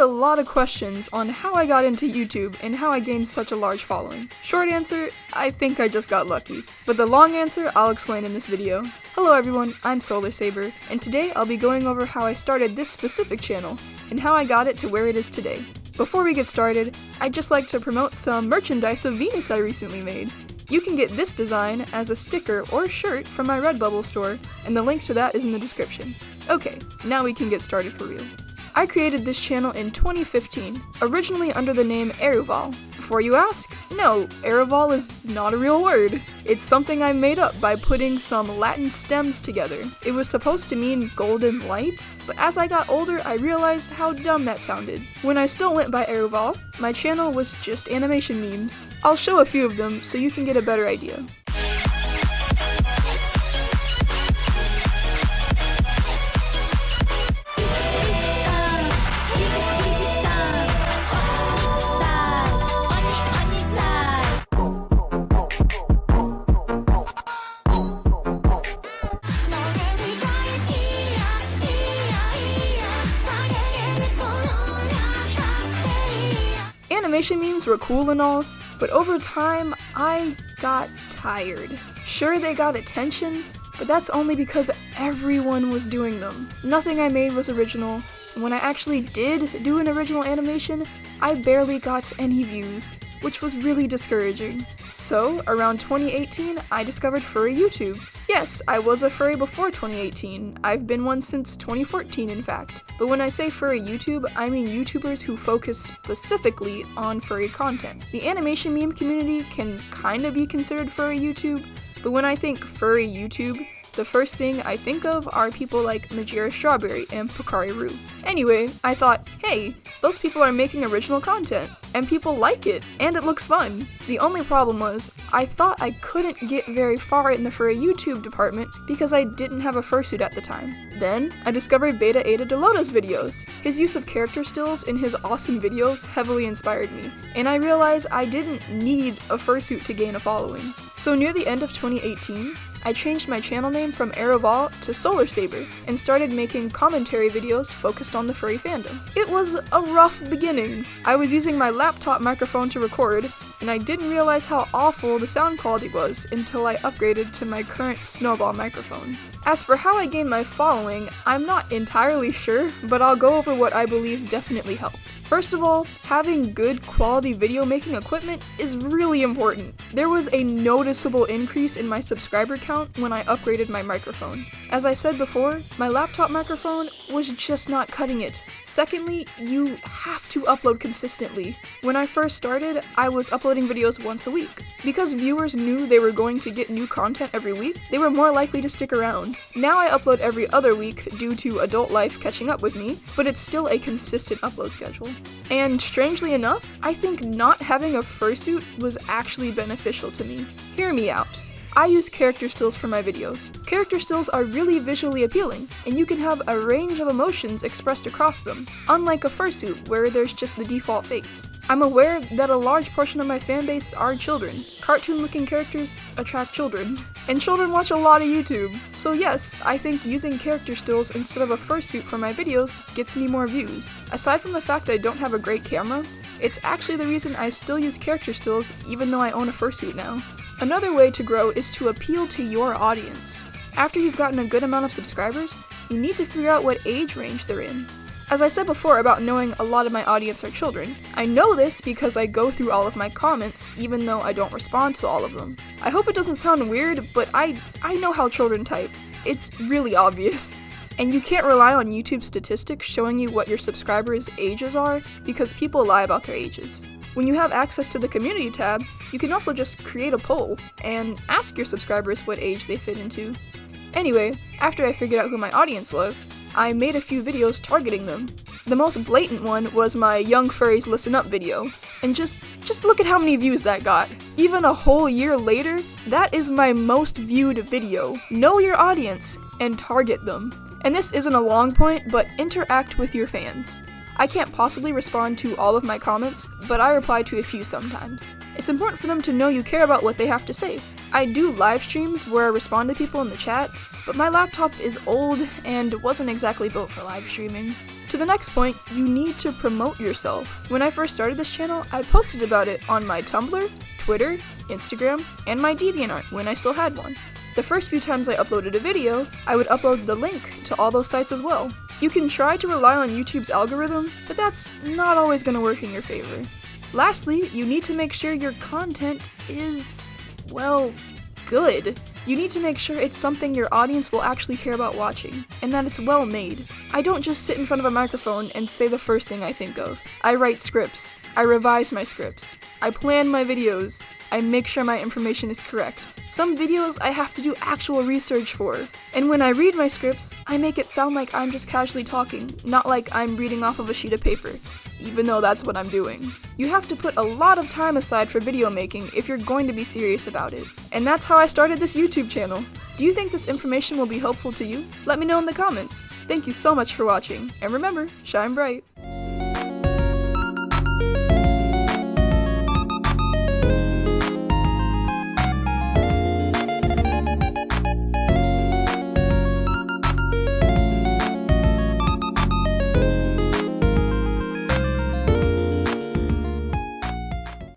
a lot of questions on how I got into YouTube and how I gained such a large following. Short answer, I think I just got lucky. But the long answer, I'll explain in this video. Hello everyone, I'm Solarsaber, and today I'll be going over how I started this specific channel and how I got it to where it is today. Before we get started, I'd just like to promote some merchandise of Venus I recently made. You can get this design as a sticker or shirt from my Redbubble store, and the link to that is in the description. Okay, now we can get started for real. I created this channel in 2015, originally under the name Eruval. Before you ask, no, Eruval is not a real word. It's something I made up by putting some Latin stems together. It was supposed to mean golden light, but as I got older I realized how dumb that sounded. When I still went by Eruval, my channel was just animation memes. I'll show a few of them so you can get a better idea. Animation memes were cool and all, but over time, I got tired. Sure, they got attention, but that's only because everyone was doing them. Nothing I made was original, and when I actually did do an original animation, I barely got any views, which was really discouraging. So, around 2018, I discovered furry YouTube. Yes, I was a furry before 2018. I've been one since 2014, in fact. But when I say furry YouTube, I mean YouTubers who focus specifically on furry content. The animation meme community can kinda be considered furry YouTube, but when I think furry YouTube, the first thing I think of are people like Majira Strawberry and Pocari Roo. Anyway, I thought, hey, those people are making original content, and people like it, and it looks fun. The only problem was, I thought I couldn't get very far in the furry YouTube department because I didn't have a fursuit at the time. Then, I discovered Beta Ada Delota's videos. His use of character stills in his awesome videos heavily inspired me, and I realized I didn't need a fursuit to gain a following. So near the end of 2018, I changed my channel name from Eruval to solarsaber and started making commentary videos focused on the furry fandom. It was a rough beginning. I was using my laptop microphone to record, and I didn't realize how awful the sound quality was until I upgraded to my current snowball microphone. As for how I gained my following, I'm not entirely sure, but I'll go over what I believe definitely helped. First of all, having good quality video making equipment is really important. There was a noticeable increase in my subscriber count when I upgraded my microphone. As I said before, my laptop microphone was just not cutting it. Secondly, you have to upload consistently. When I first started, I was uploading videos once a week. Because viewers knew they were going to get new content every week, they were more likely to stick around. Now I upload every other week due to adult life catching up with me, but it's still a consistent upload schedule. And strangely enough, I think not having a fursuit was actually beneficial to me. Hear me out. I use character stills for my videos. Character stills are really visually appealing, and you can have a range of emotions expressed across them, unlike a fursuit where there's just the default face. I'm aware that a large portion of my fanbase are children. Cartoon-looking characters attract children, and children watch a lot of YouTube. So yes, I think using character stills instead of a fursuit for my videos gets me more views. Aside from the fact I don't have a great camera, it's actually the reason I still use character stills even though I own a fursuit now. Another way to grow is to appeal to your audience. After you've gotten a good amount of subscribers, you need to figure out what age range they're in. As I said before about knowing a lot of my audience are children, I know this because I go through all of my comments even though I don't respond to all of them. I hope it doesn't sound weird, but I know how children type. It's really obvious. And you can't rely on YouTube statistics showing you what your subscribers' ages are because people lie about their ages. When you have access to the community tab, you can also just create a poll and ask your subscribers what age they fit into. Anyway, after I figured out who my audience was, I made a few videos targeting them. The most blatant one was my Young Furries Listen Up video, and just look at how many views that got. Even a whole year later, that is my most viewed video. Know your audience and target them. And this isn't a long point, but interact with your fans. I can't possibly respond to all of my comments, but I reply to a few sometimes. It's important for them to know you care about what they have to say. I do live streams where I respond to people in the chat, but my laptop is old and wasn't exactly built for live streaming. To the next point, you need to promote yourself. When I first started this channel, I posted about it on my Tumblr, Twitter, Instagram, and my DeviantArt when I still had one. The first few times I uploaded a video, I would upload the link to all those sites as well. You can try to rely on YouTube's algorithm, but that's not always going to work in your favor. Lastly, you need to make sure your content is, well, good. You need to make sure it's something your audience will actually care about watching, and that it's well made. I don't just sit in front of a microphone and say the first thing I think of. I write scripts. I revise my scripts. I plan my videos. I make sure my information is correct. Some videos I have to do actual research for, and when I read my scripts, I make it sound like I'm just casually talking, not like I'm reading off of a sheet of paper, even though that's what I'm doing. You have to put a lot of time aside for video making if you're going to be serious about it. And that's how I started this YouTube channel. Do you think this information will be helpful to you? Let me know in the comments. Thank you so much for watching, and remember, shine bright.